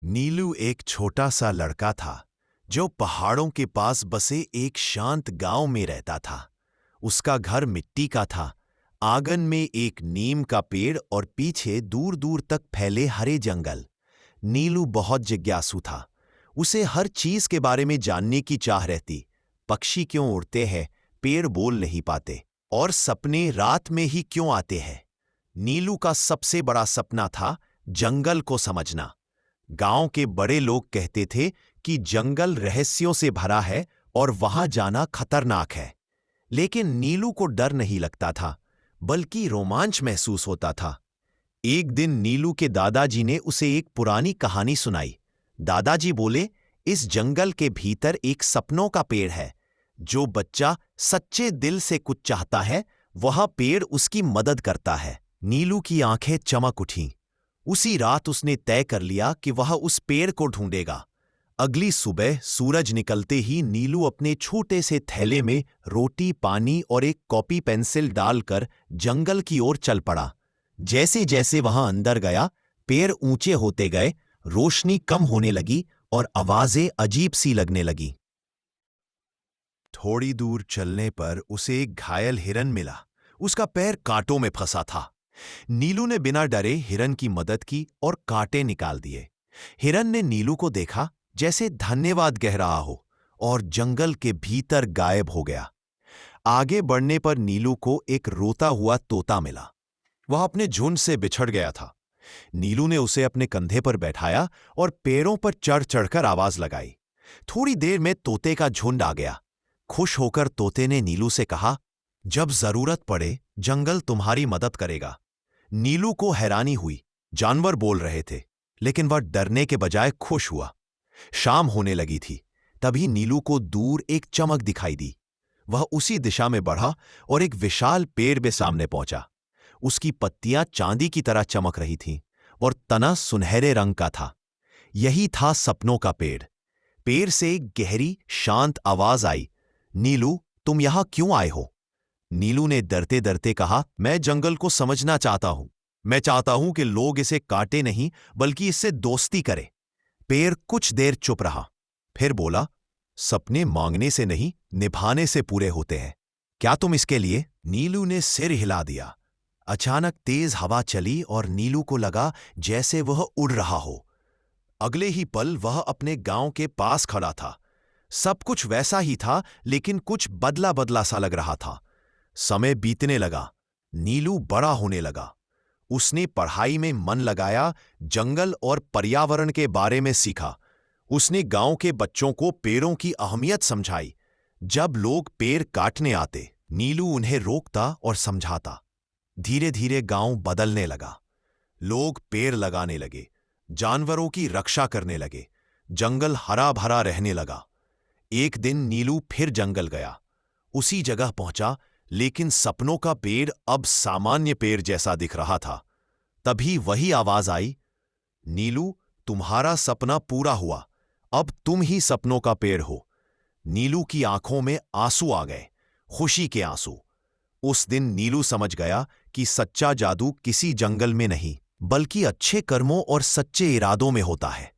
नीलू एक छोटा सा लड़का था जो पहाड़ों के पास बसे एक शांत गांव में रहता था। उसका घर मिट्टी का था। आंगन में एक नीम का पेड़ और पीछे दूर दूर तक फैले हरे जंगल। नीलू बहुत जिज्ञासु था। उसे हर चीज के बारे में जानने की चाह रहती। पक्षी क्यों उड़ते हैं, पेड़ बोल नहीं पाते, और सपने रात में ही क्यों आते हैं। नीलू का सबसे बड़ा सपना था जंगल को समझना। गांव के बड़े लोग कहते थे कि जंगल रहस्यों से भरा है और वहां जाना खतरनाक है। लेकिन नीलू को डर नहीं लगता था, बल्कि रोमांच महसूस होता था। एक दिन नीलू के दादाजी ने उसे एक पुरानी कहानी सुनाई। दादाजी बोले, इस जंगल के भीतर एक सपनों का पेड़ है। जो बच्चा सच्चे दिल से कुछ चाहता है, वह पेड़ उसकी मदद करता है। नीलू की आंखें चमक उठीं। उसी रात उसने तय कर लिया कि वह उस पेड़ को ढूंढेगा। अगली सुबह सूरज निकलते ही नीलू अपने छोटे से थैले में रोटी, पानी और एक कॉपी पेंसिल डालकर जंगल की ओर चल पड़ा। जैसे जैसे वहां अंदर गया, पेड़ ऊंचे होते गए, रोशनी कम होने लगी और आवाजें अजीब सी लगने लगी। थोड़ी दूर चलने पर उसे एक घायल हिरन मिला। उसका पैर कांटों में फंसा था। नीलू ने बिना डरे हिरन की मदद की और कांटे निकाल दिए। हिरन ने नीलू को देखा, जैसे धन्यवाद कह रहा हो, और जंगल के भीतर गायब हो गया। आगे बढ़ने पर नीलू को एक रोता हुआ तोता मिला। वह अपने झुंड से बिछड़ गया था। नीलू ने उसे अपने कंधे पर बैठाया और पेड़ों पर चढ़ चढ़कर आवाज लगाई। थोड़ी देर में तोते का झुंड आ गया। खुश होकर तोते ने नीलू से कहा, जब जरूरत पड़े जंगल तुम्हारी मदद करेगा। नीलू को हैरानी हुई। जानवर बोल रहे थे, लेकिन वह डरने के बजाय खुश हुआ। शाम होने लगी थी। तभी नीलू को दूर एक चमक दिखाई दी। वह उसी दिशा में बढ़ा और एक विशाल पेड़ के सामने पहुंचा। उसकी पत्तियां चांदी की तरह चमक रही थीं और तना सुनहरे रंग का था। यही था सपनों का पेड़। पेड़ से एक गहरी शांत आवाज आई, नीलू, तुम यहां क्यों आए हो? नीलू ने डरते डरते कहा, मैं जंगल को समझना चाहता हूं। मैं चाहता हूं कि लोग इसे काटे नहीं, बल्कि इससे दोस्ती करें। पेड़ कुछ देर चुप रहा, फिर बोला, सपने मांगने से नहीं, निभाने से पूरे होते हैं। क्या तुम इसके लिए? नीलू ने सिर हिला दिया। अचानक तेज हवा चली और नीलू को लगा जैसे वह उड़ रहा हो। अगले ही पल वह अपने गांव के पास खड़ा था। सब कुछ वैसा ही था, लेकिन कुछ बदला बदला सा लग रहा था। समय बीतने लगा। नीलू बड़ा होने लगा। उसने पढ़ाई में मन लगाया, जंगल और पर्यावरण के बारे में सीखा। उसने गांव के बच्चों को पेड़ों की अहमियत समझाई। जब लोग पेड़ काटने आते, नीलू उन्हें रोकता और समझाता। धीरे धीरे गांव बदलने लगा। लोग पेड़ लगाने लगे, जानवरों की रक्षा करने लगे, जंगल हरा भरा रहने लगा। एक दिन नीलू फिर जंगल गया। उसी जगह पहुंचा, लेकिन सपनों का पेड़ अब सामान्य पेड़ जैसा दिख रहा था। तभी वही आवाज आई, नीलू, तुम्हारा सपना पूरा हुआ। अब तुम ही सपनों का पेड़ हो। नीलू की आंखों में आंसू आ गए, खुशी के आंसू। उस दिन नीलू समझ गया कि सच्चा जादू किसी जंगल में नहीं, बल्कि अच्छे कर्मों और सच्चे इरादों में होता है।